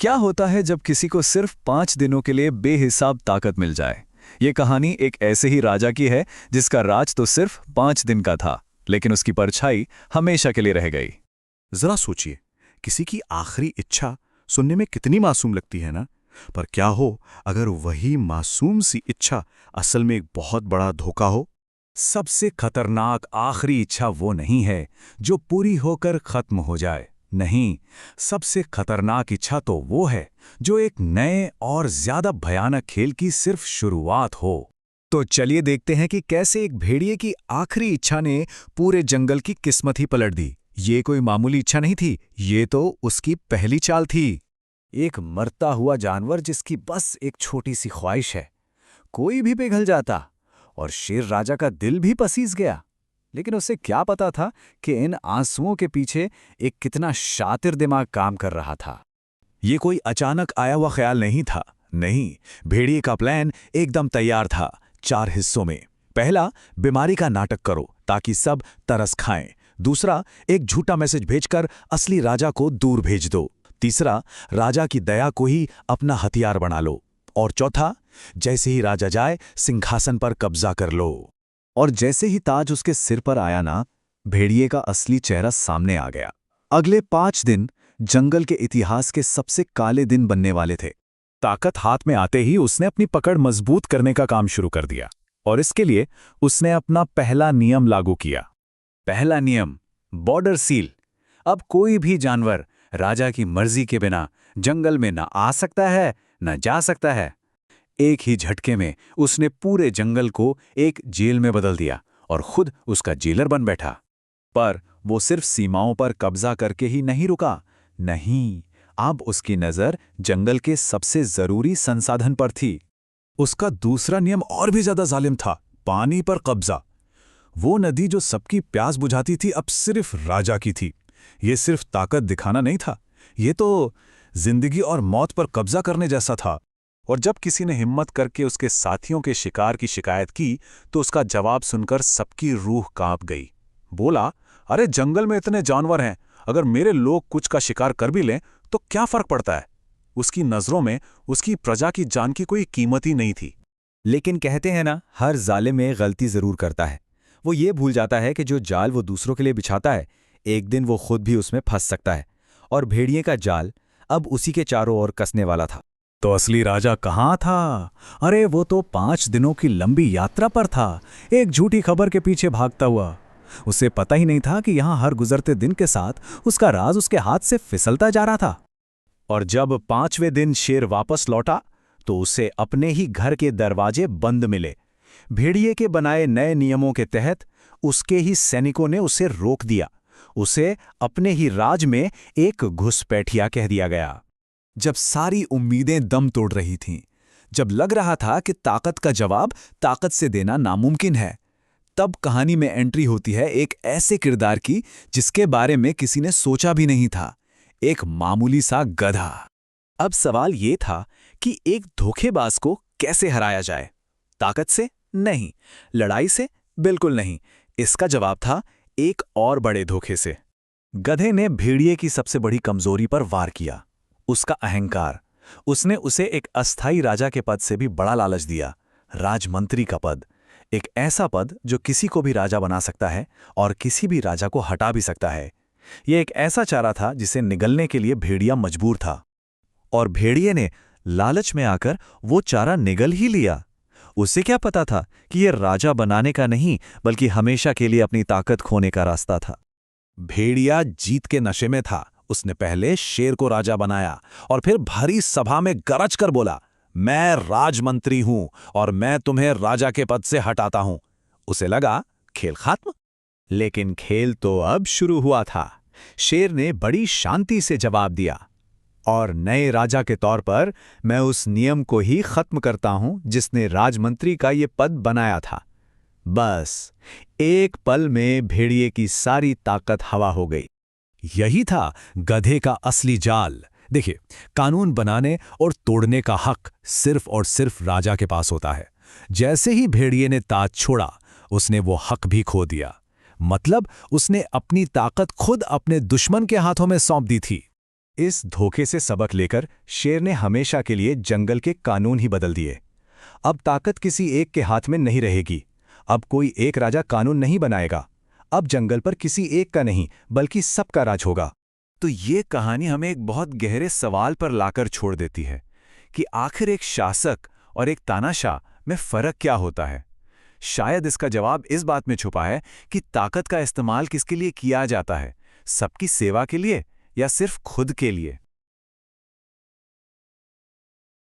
क्या होता है जब किसी को सिर्फ 5 दिनों के लिए बेहिसाब ताकत मिल जाए? ये कहानी एक ऐसे ही राजा की है जिसका राज तो सिर्फ 5 दिन का था, लेकिन उसकी परछाई हमेशा के लिए रह गई। जरा सोचिए, किसी की आखिरी इच्छा सुनने में कितनी मासूम लगती है ना। पर क्या हो अगर वही मासूम सी इच्छा असल में एक बहुत बड़ा धोखा हो। सबसे खतरनाक आखिरी इच्छा वो नहीं है जो पूरी होकर खत्म हो जाए। नहीं, सबसे खतरनाक इच्छा तो वो है जो एक नए और ज्यादा भयानक खेल की सिर्फ शुरुआत हो। तो चलिए देखते हैं कि कैसे एक भेड़िए की आखिरी इच्छा ने पूरे जंगल की किस्मत ही पलट दी। ये कोई मामूली इच्छा नहीं थी, ये तो उसकी पहली चाल थी। एक मरता हुआ जानवर जिसकी बस एक छोटी सी ख्वाहिश है, कोई भी पिघल जाता और शेर राजा का दिल भी पसीज गया। लेकिन उसे क्या पता था कि इन आंसुओं के पीछे एक कितना शातिर दिमाग काम कर रहा था। ये कोई अचानक आया हुआ ख्याल नहीं था। नहीं, भेड़िए का प्लान एकदम तैयार था। 4 हिस्सों में। पहला, बीमारी का नाटक करो ताकि सब तरस खाएं। दूसरा, एक झूठा मैसेज भेजकर असली राजा को दूर भेज दो। तीसरा, राजा की दया को ही अपना हथियार बना लो। और चौथा, जैसे ही राजा जाए सिंहासन पर कब्जा कर लो। और जैसे ही ताज उसके सिर पर आया ना, भेड़िए का असली चेहरा सामने आ गया। अगले 5 दिन जंगल के इतिहास के सबसे काले दिन बनने वाले थे। ताकत हाथ में आते ही उसने अपनी पकड़ मजबूत करने का काम शुरू कर दिया, और इसके लिए उसने अपना पहला नियम लागू किया। पहला नियम, बॉर्डर सील। अब कोई भी जानवर राजा की मर्जी के बिना जंगल में न आ सकता है न जा सकता है। एक ही झटके में उसने पूरे जंगल को एक जेल में बदल दिया और खुद उसका जेलर बन बैठा। पर वो सिर्फ सीमाओं पर कब्जा करके ही नहीं रुका। नहीं, अब उसकी नजर जंगल के सबसे जरूरी संसाधन पर थी। उसका दूसरा नियम और भी ज्यादा जालिम था, पानी पर कब्जा। वो नदी जो सबकी प्यास बुझाती थी अब सिर्फ राजा की थी। ये सिर्फ ताकत दिखाना नहीं था, ये तो जिंदगी और मौत पर कब्जा करने जैसा था। और जब किसी ने हिम्मत करके उसके साथियों के शिकार की शिकायत की तो उसका जवाब सुनकर सबकी रूह कांप गई। बोला, अरे जंगल में इतने जानवर हैं, अगर मेरे लोग कुछ का शिकार कर भी लें तो क्या फर्क पड़ता है। उसकी नजरों में उसकी प्रजा की जान की कोई कीमत ही नहीं थी। लेकिन कहते हैं ना, हर जालिम में गलती जरूर करता है। वो ये भूल जाता है कि जो जाल वो दूसरों के लिए बिछाता है, एक दिन वो खुद भी उसमें फंस सकता है। और भेड़िए का जाल अब उसी के चारों ओर कसने वाला था। तो असली राजा कहाँ था? अरे वो तो 5 दिनों की लंबी यात्रा पर था, एक झूठी खबर के पीछे भागता हुआ। उसे पता ही नहीं था कि यहां हर गुजरते दिन के साथ उसका राज उसके हाथ से फिसलता जा रहा था। और जब 5वें दिन शेर वापस लौटा तो उसे अपने ही घर के दरवाजे बंद मिले। भेड़िए के बनाए नए नियमों के तहत उसके ही सैनिकों ने उसे रोक दिया। उसे अपने ही राज में एक घुसपैठिया कह दिया गया। जब सारी उम्मीदें दम तोड़ रही थीं, जब लग रहा था कि ताकत का जवाब ताकत से देना नामुमकिन है, तब कहानी में एंट्री होती है एक ऐसे किरदार की जिसके बारे में किसी ने सोचा भी नहीं था, एक मामूली सा गधा। अब सवाल ये था कि एक धोखेबाज को कैसे हराया जाए? ताकत से? नहीं। लड़ाई से? बिल्कुल नहीं। इसका जवाब था एक और बड़े धोखे से। गधे ने भेड़िए की सबसे बड़ी कमजोरी पर वार किया, उसका अहंकार। उसने उसे एक अस्थाई राजा के पद से भी बड़ा लालच दिया, राजमंत्री का पद। एक ऐसा पद जो किसी को भी राजा बना सकता है और किसी भी राजा को हटा भी सकता है। यह एक ऐसा चारा था जिसे निगलने के लिए भेड़िया मजबूर था। और भेड़िए ने लालच में आकर वो चारा निगल ही लिया। उसे क्या पता था कि यह राजा बनाने का नहीं, बल्कि हमेशा के लिए अपनी ताकत खोने का रास्ता था। भेड़िया जीत के नशे में था। उसने पहले शेर को राजा बनाया और फिर भरी सभा में गरज कर बोला, मैं राजमंत्री हूं और मैं तुम्हें राजा के पद से हटाता हूं। उसे लगा खेल खत्म। लेकिन खेल तो अब शुरू हुआ था। शेर ने बड़ी शांति से जवाब दिया, और नए राजा के तौर पर मैं उस नियम को ही खत्म करता हूं जिसने राजमंत्री का ये पद बनाया था। बस एक पल में भेड़िए की सारी ताकत हवा हो गई। यही था गधे का असली जाल। देखिए, कानून बनाने और तोड़ने का हक सिर्फ और सिर्फ राजा के पास होता है। जैसे ही भेड़िए ने ताज छोड़ा, उसने वो हक भी खो दिया। मतलब उसने अपनी ताकत खुद अपने दुश्मन के हाथों में सौंप दी थी। इस धोखे से सबक लेकर शेर ने हमेशा के लिए जंगल के कानून ही बदल दिए। अब ताकत किसी एक के हाथ में नहीं रहेगी। अब कोई एक राजा कानून नहीं बनाएगा। अब जंगल पर किसी एक का नहीं बल्कि सबका राज होगा। तो ये कहानी हमें एक बहुत गहरे सवाल पर लाकर छोड़ देती है कि आखिर एक शासक और एक तानाशाह में फ़र्क क्या होता है। शायद इसका जवाब इस बात में छुपा है कि ताकत का इस्तेमाल किसके लिए किया जाता है, सबकी सेवा के लिए या सिर्फ खुद के लिए।